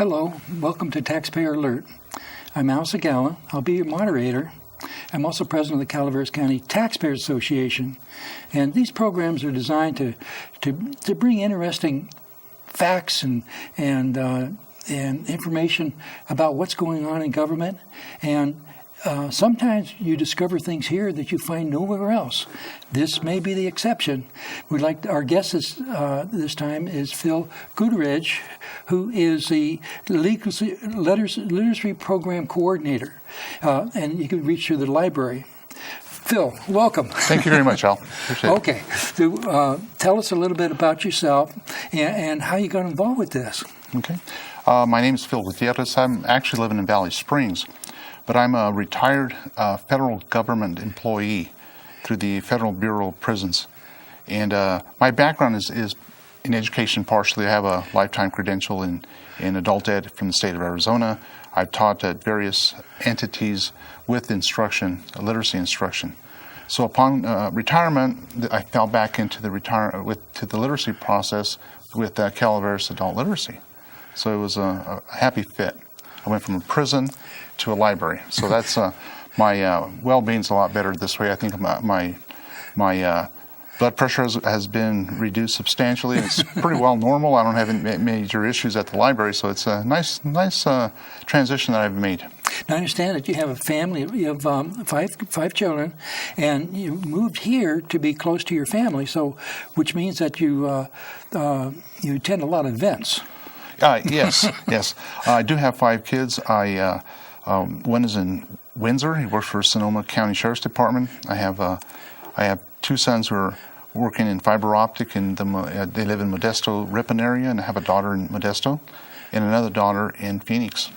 Hello, welcome to Taxpayer Alert. I'm Al Segalla. I'll be your moderator. I'm also president of the Calaveras County Taxpayers Association, and these programs are designed to bring interesting facts and information about what's going on in government. And sometimes you discover things here that you find nowhere else. This may be the exception. Our guest this time is Phil Guttierra, who is the Literacy Program Coordinator, and you can reach through the library. Phil, welcome. Thank you very much, Al. Appreciate it. Okay, so tell us a little bit about yourself and how you got involved with this. Okay. My name is Phil Guttierra. I'm actually living in Valley Springs, but I'm a retired federal government employee through the Federal Bureau of Prisons. And my background is in education partially. I have a lifetime credential in adult ed from the state of Arizona. I've taught at various entities with instruction, literacy instruction. So upon retirement, I fell back into the literacy process with Calaveras Adult Literacy. So it was a happy fit. I went from a prison to a library. So that's my well-being's a lot better this way. I think my blood pressure has been reduced substantially. It's pretty well normal. I don't have any major issues at the library, so it's a nice transition that I've made. Now, I understand that you have a family. You have five children, and you moved here to be close to your family. So, which means that you attend a lot of events. Yes. I do have 5 kids. One is in Windsor. He works for Sonoma County Sheriff's Department. I have 2 sons who are working in fiber optic, and they live in Modesto, Ripon area, and I have a daughter in Modesto, and another daughter in Phoenix.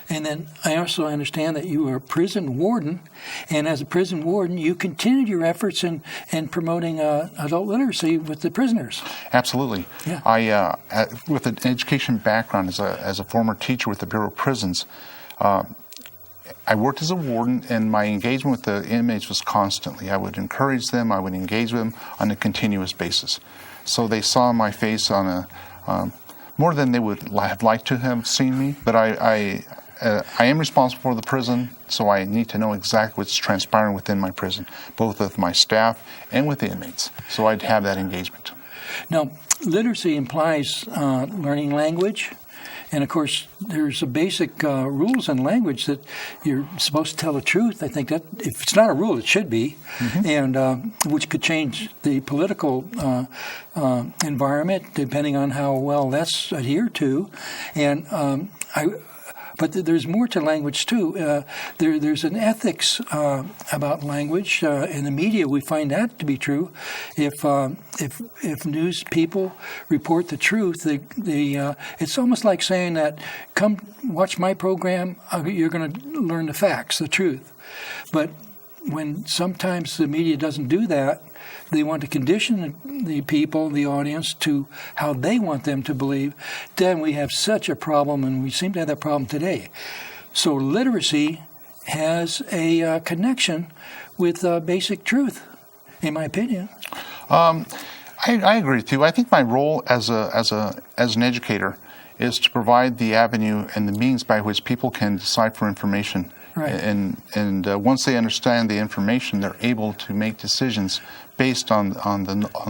And then I also understand that you are a prison warden, and as a prison warden, you continued your efforts in promoting adult literacy with the prisoners. Absolutely. Yeah. I, with an education background as a former teacher with the Bureau of Prisons, I worked as a warden, and my engagement with the inmates was constantly. I would encourage them. I would engage with them on a continuous basis. So they saw my face on more than they would have liked to have seen me, but I am responsible for the prison, so I need to know exactly what's transpiring within my prison, both with my staff and with the inmates. So I'd have that engagement. Now, literacy implies learning language, and of course, there's a basic rules in language that you're supposed to tell the truth. I think that if it's not a rule, it should be, and which could change the political environment depending on how well that's adhered to, and But there's more to language too. There's an ethics about language. In the media, we find that to be true. If news people report the truth, it's almost like saying that, "Come watch my program. You're going to learn the facts, the truth." But when sometimes the media doesn't do that, they want to condition the people, the audience, to how they want them to believe, then we have such a problem, and we seem to have that problem today. So literacy has a connection with basic truth, in my opinion. I agree with you. I think my role as an educator is to provide the avenue and the means by which people can decipher information. Right. And once they understand the information, they're able to make decisions based on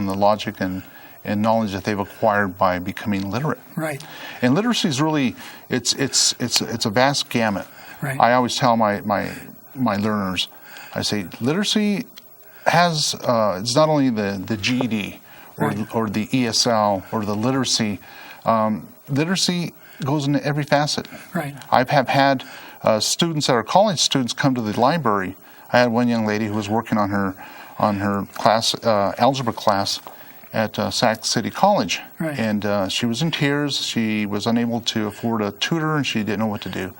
the logic and knowledge that they've acquired by becoming literate. Right. And literacy is really it's a vast gamut. Right. I always tell my learners, I say literacy has it's not only the GED or the ESL or the literacy. Literacy goes into every facet. Right. I have had students that are college students come to the library. I had one young lady who was working on her class algebra class at Sac City College, right. And she was in tears. She was unable to afford a tutor, and she didn't know what to do.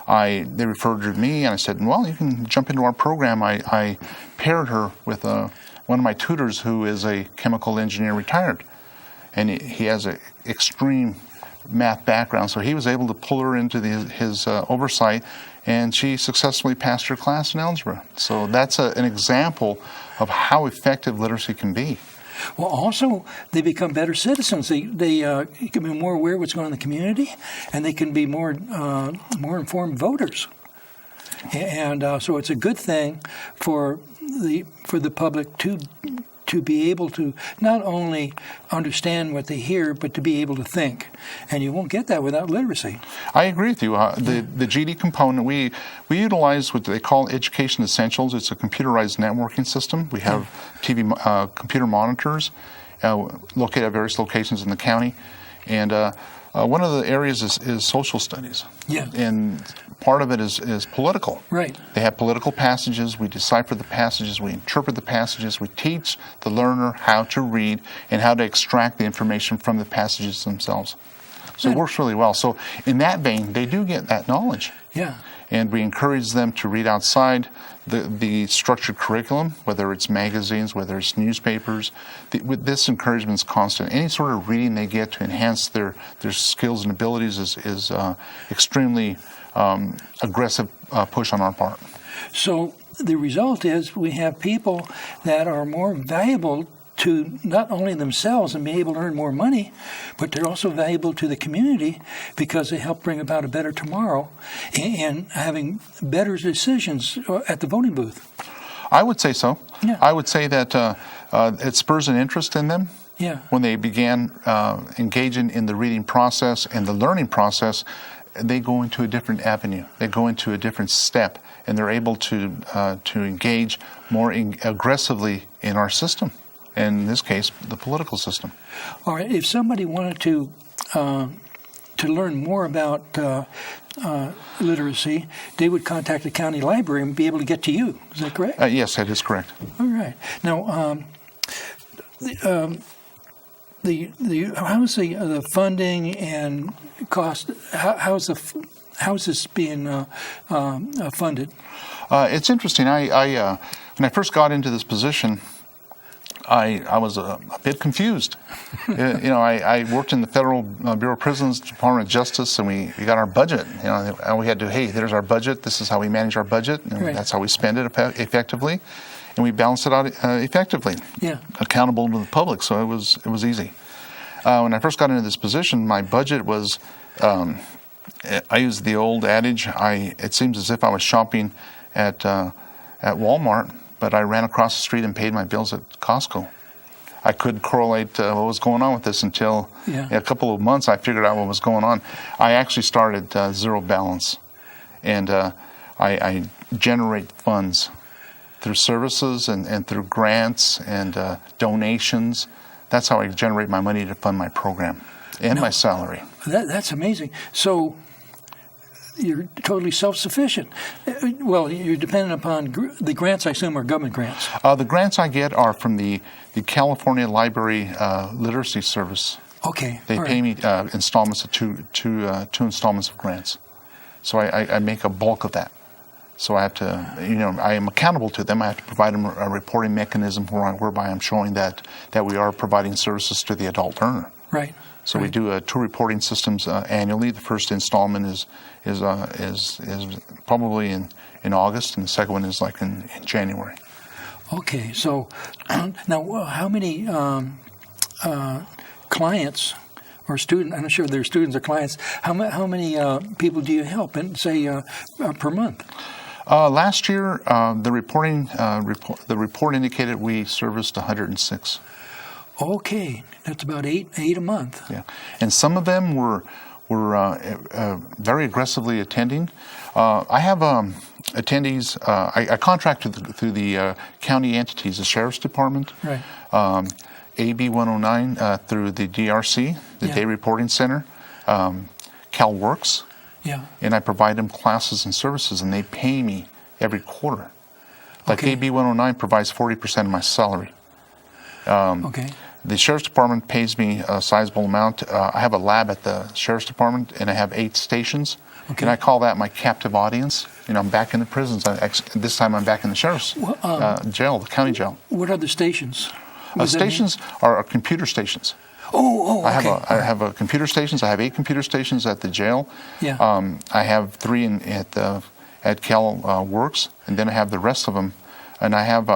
They referred her to me, and I said, "Well, you can jump into our program." I paired her with one of my tutors who is a chemical engineer retired, and he has an extreme math background, so he was able to pull her into his oversight, and she successfully passed her class in algebra. So that's an example of how effective literacy can be. Well, also, they become better citizens. They can be more aware of what's going on in the community, and they can be more informed voters. And so it's a good thing for the public to be able to not only understand what they hear, but to be able to think. And you won't get that without literacy. I agree with you. The GD component, we utilize what they call Education Essentials. It's a computerized networking system. We have computer monitors located at various locations in the county. And one of the areas is social studies. Yeah. And part of it is political. Right. They have political passages. We decipher the passages. We interpret the passages. We teach the learner how to read and how to extract the information from the passages themselves. So it works really well. So in that vein, they do get that knowledge. Yeah. And we encourage them to read outside the structured curriculum, whether it's magazines, whether it's newspapers. This encouragement is constant. Any sort of reading they get to enhance their skills and abilities is extremely aggressive push on our part. So the result is we have people that are more valuable to not only themselves and be able to earn more money, but they're also valuable to the community because they help bring about a better tomorrow and having better decisions at the voting booth. I would say so. Yeah. I would say that it spurs an interest in them. Yeah. When they began engaging in the reading process and the learning process, they go into a different avenue. They go into a different step, and they're able to engage more aggressively in our system. In this case, the political system. All right. If somebody wanted to learn more about literacy, they would contact the county library and be able to get to you. Is that correct? Yes, that is correct. All right. Now, how's the funding and cost? How's this being funded? It's interesting. When I first got into this position, I was a bit confused. I worked in the Federal Bureau of Prisons, Department of Justice, and we got our budget. And we had to, hey, there's our budget. This is how we manage our budget, and right. That's how we spend it effectively, and we balance it out effectively. Yeah. Accountable to the public. So it was easy. When I first got into this position, my budget was. I used the old adage. It seems as if I was shopping at Walmart. But I ran across the street and paid my bills at Costco. I couldn't correlate what was going on with this until in a couple of months I figured out what was going on. I actually started zero balance, and I generate funds through services and through grants and donations. That's how I generate my money to fund my program and my salary. That's amazing. So you're totally self-sufficient. Well, you're dependent upon the grants, I assume, are government grants. The grants I get are from the California Library Literacy Service. Okay. They pay me installments of two installments of grants. So I make a bulk of that. So I have to, I am accountable to them. I have to provide them a reporting mechanism whereby I'm showing that we are providing services to the adult learner. Right. So we do 2 reporting systems annually. The first installment is probably in August, and the second one is like in January. Okay. So now, how many clients or students? I'm not sure if they're students or clients. How many people do you help? And say per month. Last year, the report indicated we serviced 106. Okay, that's about eight a month. Yeah, and some of them were very aggressively attending. I have attendees. I contract through the county entities, the Sheriff's Department, right. AB 109 through the DRC, the Day Reporting Center, CalWorks. Yeah. And I provide them classes and services, and they pay me every quarter. Like Okay. AB 109 provides 40% of my salary. Okay. The Sheriff's Department pays me a sizable amount. I have a lab at the Sheriff's Department, and I have 8 stations. Okay. And I call that my captive audience. I'm back in the prisons. This time I'm back in the Sheriff's jail, the county jail. What are the stations? Stations are computer stations. Oh, okay. I have a computer stations. I have 8 computer stations at the jail. Yeah. I have 3 at CalWorks, and then I have the rest of them. And I have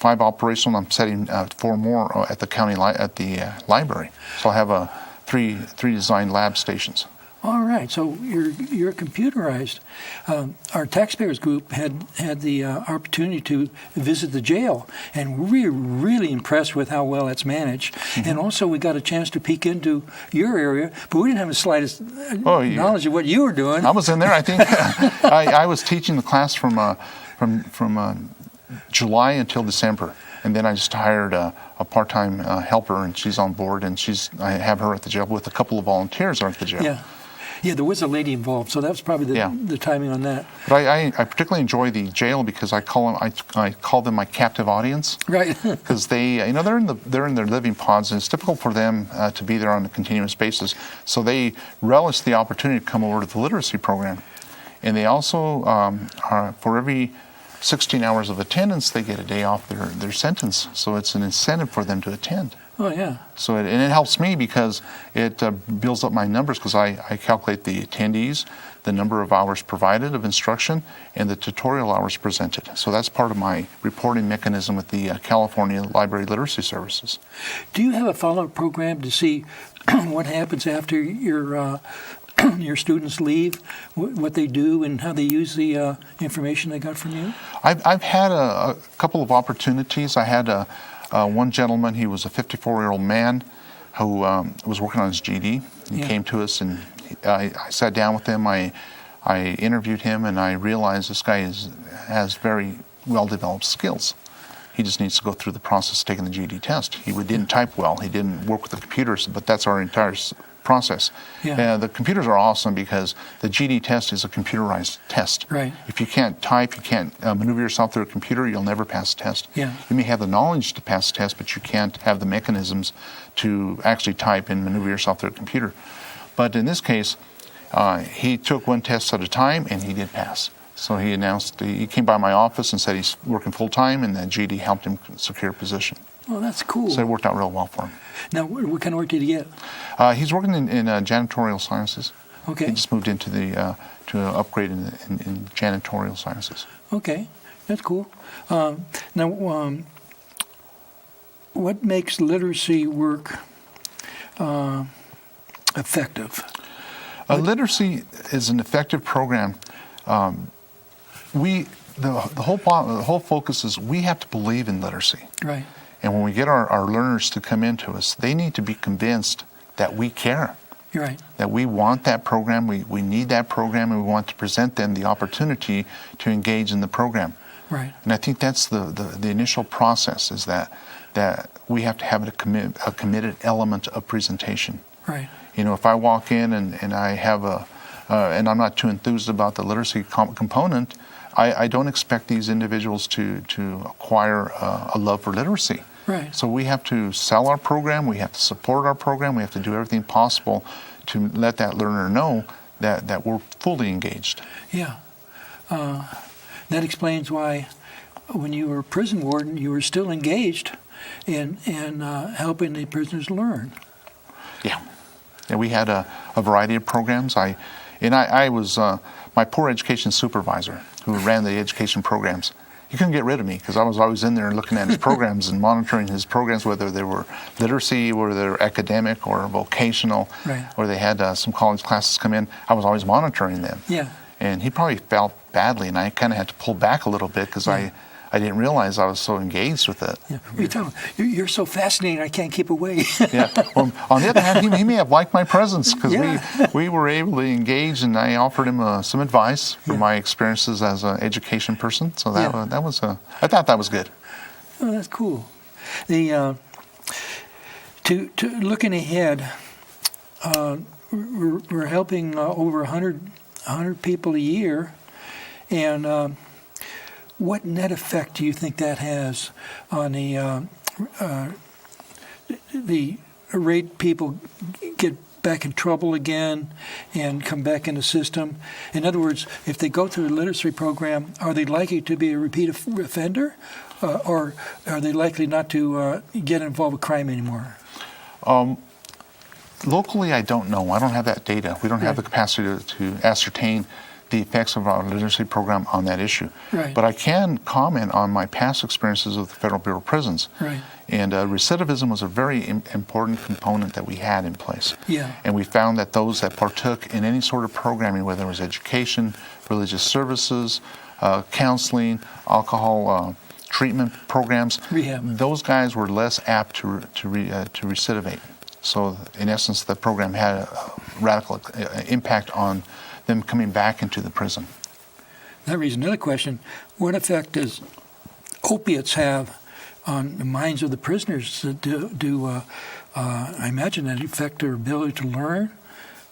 5 operational. I'm setting 4 more at the county library. So I'll have 3 designed lab stations. All right, so you're computerized. Our Taxpayers group had the opportunity to visit the jail, and we were really impressed with how well it's managed. Mm-hmm. And also, we got a chance to peek into your area, but we didn't have the slightest knowledge of what you were doing. I was in there. I think I was teaching the class from July until December. And then I just hired a part-time helper, and she's on board, and I have her at the jail with a couple of volunteers at the jail. Yeah. Yeah, there was a lady involved, so that was probably the timing on that. But I particularly enjoy the jail because I call them my captive audience. Right. Because they're in their living pods, and it's difficult for them to be there on a continuous basis. So they relish the opportunity to come over to the literacy program, and they also for every 16 hours of attendance, they get a day off their sentence. So it's an incentive for them to attend. Oh, yeah. So it helps me because it builds up my numbers because I calculate the attendees, the number of hours provided of instruction, and the tutorial hours presented. So that's part of my reporting mechanism with the California Library Literacy Services. Do you have a follow-up program to see what happens after your students leave, what they do, and how they use the information they got from you? I've had a couple of opportunities. I had one gentleman, he was a 54-year-old man who was working on his GED. He came to us, and I sat down with him. I interviewed him, and I realized this guy has very well-developed skills. He just needs to go through the process of taking the GED test. He didn't type well. He didn't work with the computers, but that's our entire process. Yeah. The computers are awesome because the GED test is a computerized test. Right. If you can't type, you can't maneuver yourself through a computer, you'll never pass the test. Yeah. You may have the knowledge to pass the test, but you can't have the mechanisms to actually type and maneuver yourself through a computer. But in this case, he took one test at a time, and he did pass. So he came by my office and said he's working full-time, and the GED helped him secure a position. Oh, that's cool. So it worked out real well for him. Now, what kind of work did he get? He's working in janitorial sciences. Okay. He just moved into to upgrade in janitorial sciences. Okay, that's cool. Now, what makes literacy work effective? Literacy is an effective program. The whole focus is we have to believe in literacy. Right. And when we get our learners to come into us, they need to be convinced that we care. You're right. That we want that program, we need that program, and we want to present them the opportunity to engage in the program. Right. And I think that's the initial process, is that we have to have a committed element of presentation. Right. You know, if I walk in and I have and I'm not too enthused about the literacy component, I don't expect these individuals to acquire a love for literacy. Right. So we have to sell our program, we have to support our program, we have to do everything possible to let that learner know that we're fully engaged. Yeah. That explains why when you were prison warden, you were still engaged in helping the prisoners learn. Yeah. And we had a variety of programs. I was my poor education supervisor who ran the education programs. He couldn't get rid of me because I was always in there looking at his programs and monitoring his programs, whether they were literacy, whether they were academic or vocational, right. or they had some college classes come in. I was always monitoring them. Yeah. And he probably felt badly, and I kind of had to pull back a little bit because I didn't realize I was so engaged with it. Yeah. You tell him, you're so fascinating, I can't keep away. Yeah. Well, on the other hand, he may have liked my presence because we were able to engage, and I offered him some advice from my experiences as an education person. So I thought that was good. Oh, that's cool. To looking ahead, we're helping over 100 people a year, and what net effect do you think that has on the rate people get back in trouble again and come back in the system? In other words, if they go through a literacy program, are they likely to be a repeat offender, or are they likely not to get involved with crime anymore? Locally, I don't know. I don't have that data. We don't have the capacity to ascertain the effects of our literacy program on that issue. Right. But I can comment on my past experiences with the Federal Bureau of Prisons. Right. And recidivism was a very important component that we had in place. Yeah. And we found that those that partook in any sort of programming, whether it was education, religious services, counseling, alcohol treatment programs, rehab, those guys were less apt to recidivate. So in essence, the program had a radical impact on them coming back into the prison. That raises another question. What effect does opiates have on the minds of the prisoners? I imagine that affect their ability to learn,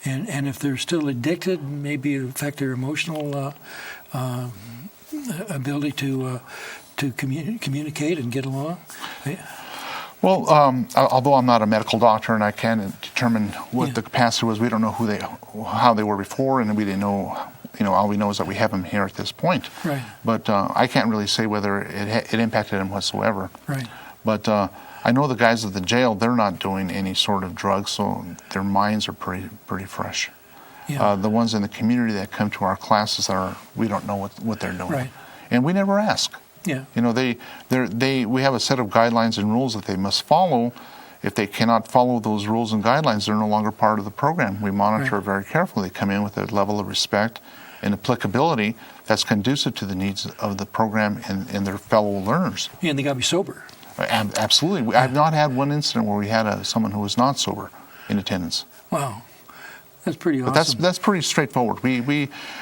and if they're still addicted, maybe it affect their emotional ability to communicate and get along. Well, although I'm not a medical doctor and I can't determine what the capacity was, we don't know how they were before, and we didn't know. All we know is that we have them here at this point. Right. But I can't really say whether it impacted them whatsoever. Right. But I know the guys at the jail, they're not doing any sort of drugs, so their minds are pretty fresh. Yeah. The ones in the community that come to our classes we don't know what they're doing. Right. And we never ask. Yeah. We have a set of guidelines and rules that they must follow. If they cannot follow those rules and guidelines, they're no longer part of the program. We monitor it very carefully. They come in with a level of respect and applicability that's conducive to the needs of the program and their fellow learners. And they got to be sober. Absolutely. I've not had one incident where we had someone who was not sober in attendance. Wow. That's pretty awesome. But that's pretty straightforward.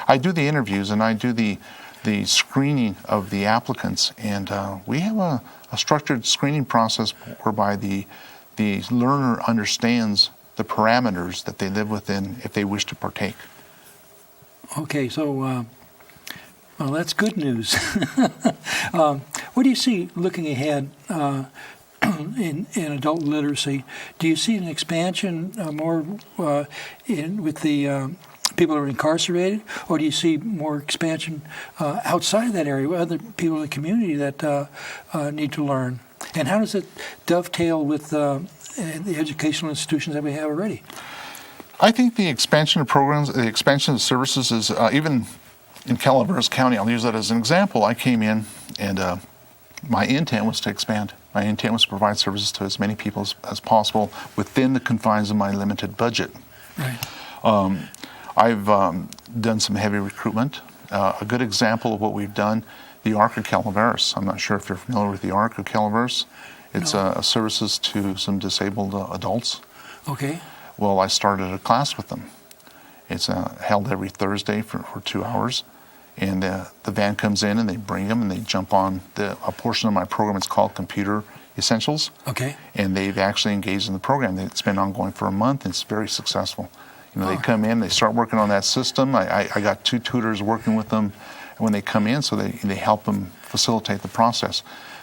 I do the interviews and I do the screening of the applicants, and we have a structured screening process whereby the learner understands the parameters that they live within if they wish to partake. Okay, so well, that's good news. What do you see looking ahead in adult literacy? Do you see an expansion more with the people who are incarcerated, or do you see more expansion outside of that area with other people in the community that need to learn? And how does it dovetail with the educational institutions that we have already? I think the expansion of programs, the expansion of services is even in Calaveras County. I'll use that as an example. I came in and my intent was to expand. My intent was to provide services to as many people as possible within the confines of my limited budget. Right. I've done some heavy recruitment. A good example of what we've done, the Arc of Calaveras. I'm not sure if you're familiar with the Arc of Calaveras. It's services to some disabled adults. Okay. Well, I started a class with them. It's held every Thursday for 2 hours. And the van comes in and they bring them and they jump on a portion of my program. It's called Computer Essentials. Okay. And they've actually engaged in the program. It's been ongoing for a month and it's very successful. They come in, they start working on that system. I got 2 tutors working with them when they come in, so they help them facilitate the process.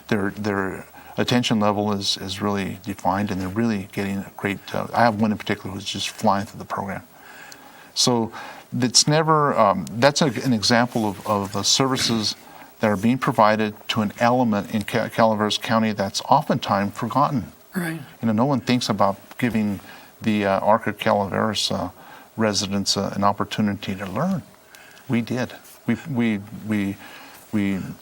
Their attention level is really defined, and they're really getting a great. I have one in particular who's just flying through the program. So it's never. That's an example of services that are being provided to an element in Calaveras County that's oftentimes forgotten. Right. No one thinks about giving the Arc of Calaveras residents an opportunity to learn. We did. We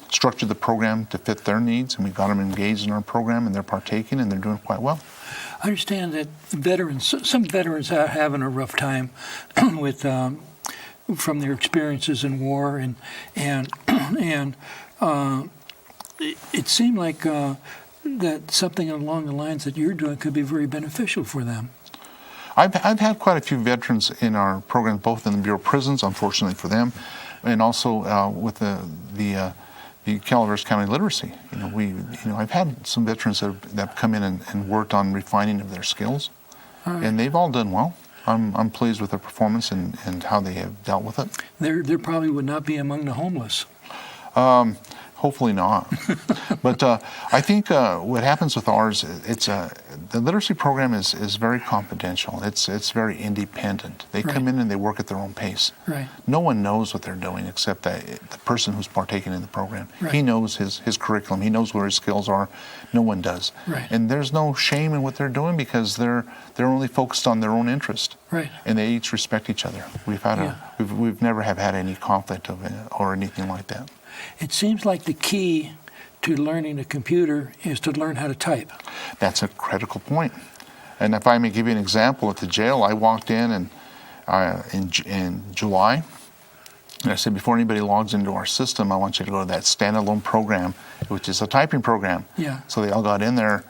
structured the program to fit their needs, and we got them engaged in our program, and they're partaking, and they're doing quite well. I understand that some veterans are having a rough time with from their experiences in war, and it seemed like that something along the lines that you're doing could be very beneficial for them. I've had quite a few veterans in our program, both in the Bureau of Prisons, unfortunately for them, and also with the Calaveras County Literacy. I've had some veterans that have come in and worked on refining of their skills, and they've all done well. I'm pleased with their performance and how they have dealt with it. There probably would not be among the homeless. Hopefully not. But I think what happens with ours, the literacy program is very confidential. It's very independent. They come in and they work at their own pace. Right. No one knows what they're doing except the person who's partaking in the program. Right. He knows his curriculum. He knows where his skills are. No one does. Right. And there's no shame in what they're doing because they're only focused on their own interest. Right. And they each respect each other. We've never have had any conflict or anything like that. It seems like the key to learning a computer is to learn how to type. That's a critical point. And if I may give you an example, at the jail, I walked in in July, and I said, before anybody logs into our system, I want you to go to that standalone program, which is a typing program. Yeah. So they all got in there,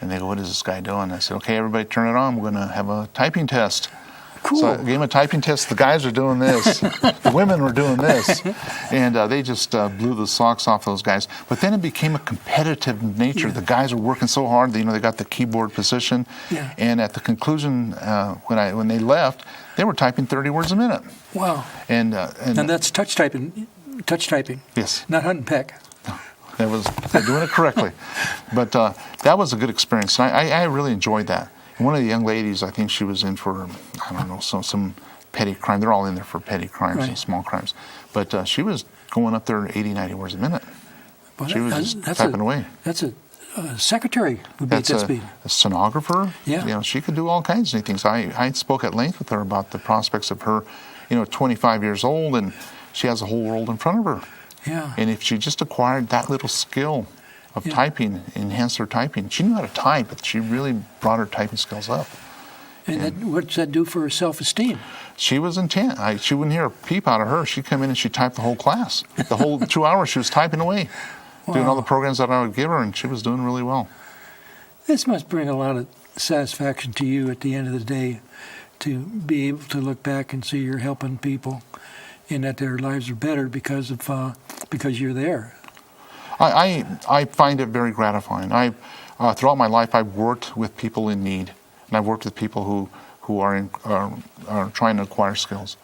and they go, what is this guy doing? I said, okay, everybody turn it on. We're going to have a typing test. Cool. So I gave him a typing test. The guys are doing this. The women were doing this. And they just blew the socks off those guys. But then it became a competitive nature. Yeah. The guys were working so hard. They got the keyboard position. Yeah. And at the conclusion, when they left, they were typing 30 words a minute. Wow. And that's touch typing. Touch typing. Yes. Not hunt and peck. They're doing it correctly. But that was a good experience. And I really enjoyed that. One of the young ladies, I think she was in for, I don't know, some petty crime. They're all in there for petty crimes and small crimes. But she was going up there 80, 90 words a minute. Well, She was just typing away. That's a secretary would be at that speed. A stenographer. Yeah. She could do all kinds of things. I spoke at length with her about the prospects of her, 25 years old, and she has a whole world in front of her. Yeah. And if she just acquired that little skill of typing, enhanced her typing. She knew how to type, but she really brought her typing skills up. And what does that do for her self-esteem? She was intent. She wouldn't hear a peep out of her. She'd come in and she'd type the whole class. The whole 2 hours she was typing away, doing all the programs that I would give her, and she was doing really well. This must bring a lot of satisfaction to you at the end of the day, to be able to look back and see you're helping people and that their lives are better because you're there. I find it very gratifying. Throughout my life, I've worked with people in need, and I've worked with people who are trying to acquire skills.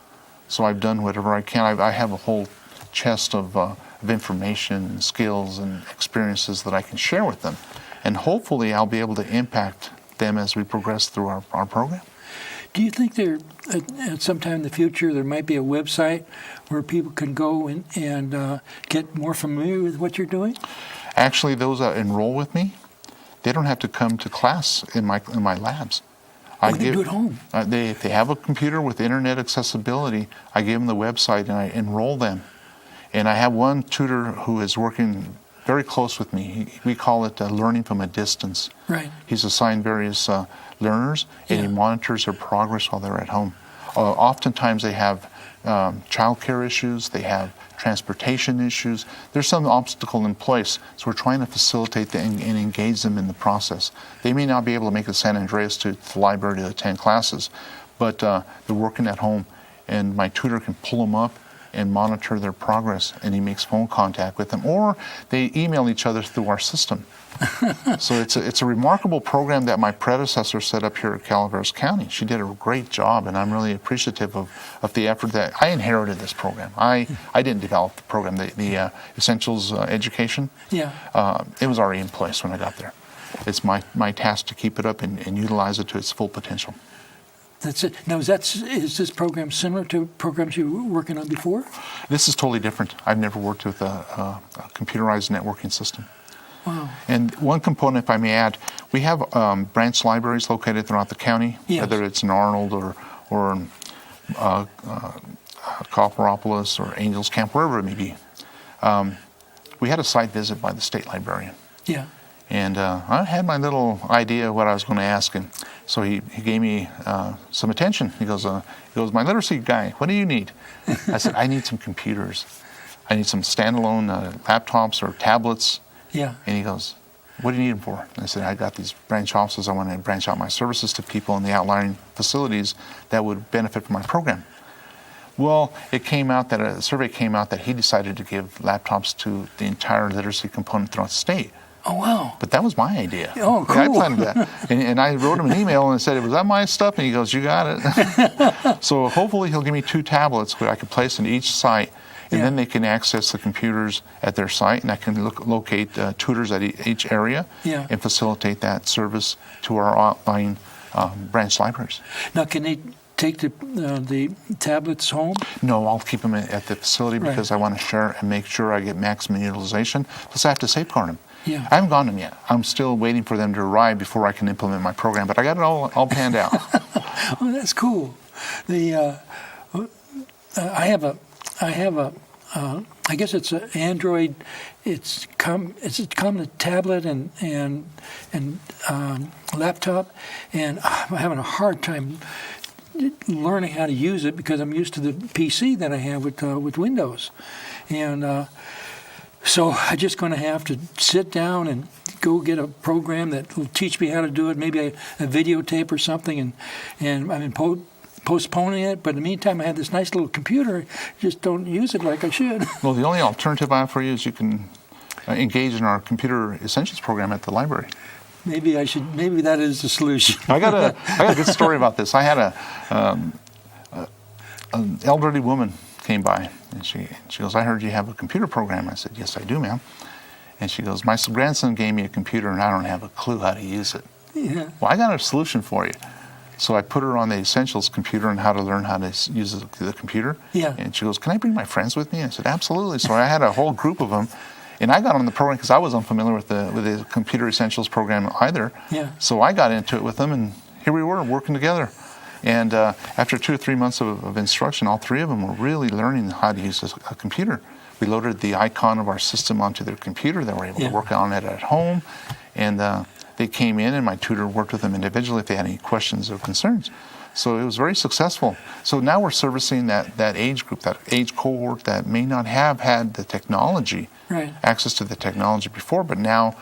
So I've done whatever I can. I have a whole chest of information and skills and experiences that I can share with them, and hopefully I'll be able to impact them as we progress through our program. Do you think at some time in the future there might be a website where people can go and get more familiar with what you're doing? Actually, those that enroll with me, they don't have to come to class in my labs. They can do it at home. If they have a computer with internet accessibility, I give them the website and I enroll them. And I have one tutor who is working very close with me. We call it learning from a distance. Right. He's assigned various learners, and he monitors their progress while they're at home. Oftentimes they have child care issues, they have transportation issues. There's some obstacle in place, so we're trying to facilitate and engage them in the process. They may not be able to make it to San Andreas to the library to attend classes, but they're working at home, and my tutor can pull them up and monitor their progress, and he makes phone contact with them, or they email each other through our system. So it's a remarkable program that my predecessor set up here at Calaveras County. She did a great job, and I'm really appreciative of the effort that I inherited this program. I didn't develop the program, the Essentials education. Yeah. It was already in place when I got there. It's my task to keep it up and utilize it to its full potential. That's it. Now, is this program similar to programs you were working on before? This is totally different. I've never worked with a computerized networking system. Wow. And one component, if I may add, we have branch libraries located throughout the county, whether it's in Arnold or Copperopolis or Angels Camp, wherever it may be. We had a site visit by the state librarian. Yeah. And I had my little idea of what I was going to ask, and so he gave me some attention. He goes, my literacy guy, what do you need? I said, I need some computers. I need some standalone laptops or tablets. Yeah. And he goes, what do you need them for? And I said, I got these branch offices. I want to branch out my services to people in the outlying facilities that would benefit from my program. Well, it came out that a survey came out that he decided to give laptops to the entire literacy component throughout the state. Oh, wow. But that was my idea. Oh, cool. I planned that. And I wrote him an email and said, was that my stuff? And he goes, you got it. So hopefully he'll give me 2 tablets where I could place in each site. And Yeah. then they can access the computers at their site, and I can locate tutors at each area Yeah. and facilitate that service to our online branch libraries. Now, can they take the tablets home? No, I'll keep them at the facility Right. because I want to share and make sure I get maximum utilization. Plus, I have to safeguard them. Yeah. I haven't gotten them yet. I'm still waiting for them to arrive before I can implement my program, but I got it all panned out. Oh, that's cool. I have a I guess it's an Android. It's come a tablet and laptop, and I'm having a hard time learning how to use it because I'm used to the PC that I have with Windows, and so I'm just going to have to sit down and go get a program that will teach me how to do it, maybe a videotape or something, and I've been postponing it, but in the meantime I have this nice little computer, just don't use it like I should. Well, the only alternative I have for you is you can engage in our Computer Essentials program at the library. Maybe that is the solution. I got a good story about this. I had an elderly woman came by, and she goes, "I heard you have a computer program." I said, "Yes, I do, ma'am." And she goes, "My grandson gave me a computer, and I don't have a clue how to use it." Yeah. Well, I got a solution for you. So I put her on the Essentials computer and how to learn how to use the computer. Yeah. And she goes, "Can I bring my friends with me?" I said, "Absolutely." So I had a whole group of them. And I got on the program because I was unfamiliar with the Computer Essentials program either. Yeah. So I got into it with them, and here we were working together. And after 2 or 3 months of instruction, all three of them were really learning how to use a computer. We loaded the icon of our system onto their computer. They were able Yeah. to work on it at home. And they came in, and my tutor worked with them individually if they had any questions or concerns. So it was very successful. So now we're servicing that age group, that age cohort that may not have had the technology, Right. access to the technology before, but now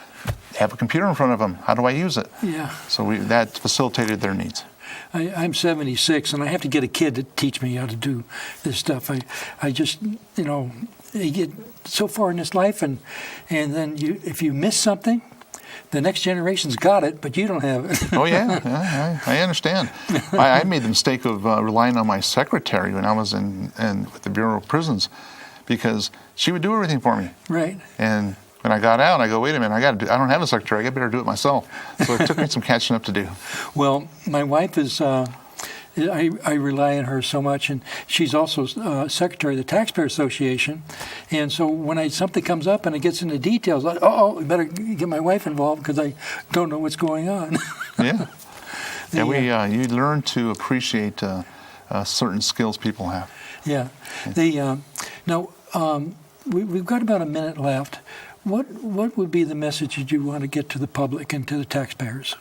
have a computer in front of them. How do I use it? Yeah. So that facilitated their needs. I'm 76, and I have to get a kid to teach me how to do this stuff. I just, you get so far in this life, and then if you miss something, the next generation's got it, but you don't have it. Oh, yeah, I understand. I made the mistake of relying on my secretary when I was in with the Bureau of Prisons because she would do everything for me. Right. And when I got out, I go, wait a minute, I don't have a secretary. I better do it myself. So it took me some catching up to do. Well, my wife is, I rely on her so much, and she's also secretary of the Taxpayers Association. And so when something comes up and it gets into details, I better get my wife involved because I don't know what's going on. Yeah. You learn to appreciate certain skills people have. Yeah. Now, we've got about a minute left. What would be the message that you want to get to the public and to the taxpayers?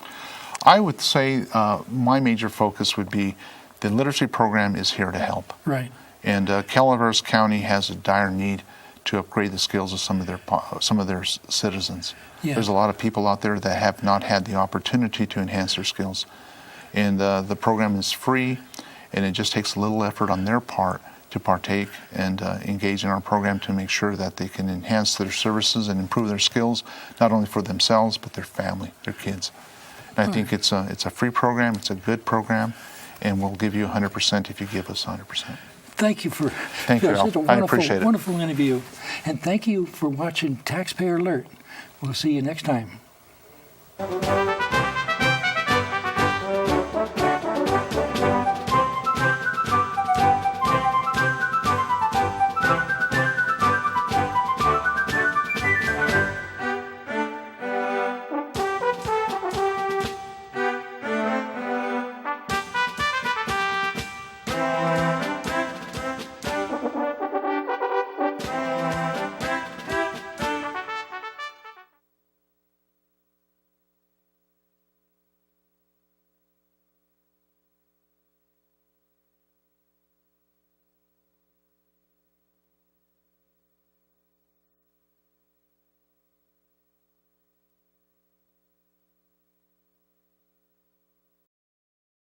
I would say my major focus would be the literacy program is here to help. Right. And Calaveras County has a dire need to upgrade the skills of some of their citizens. Yeah. There's a lot of people out there that have not had the opportunity to enhance their skills. And the program is free, and it just takes a little effort on their part to partake and engage in our program to make sure that they can enhance their services and improve their skills, not only for themselves, but their family, their kids. And I think it's a free program, it's a good program, and we'll give you 100% if you give us 100%. Thank you for Thank you, Al. such a I appreciate it. wonderful interview. And thank you for watching Taxpayer Alert. We'll see you next time.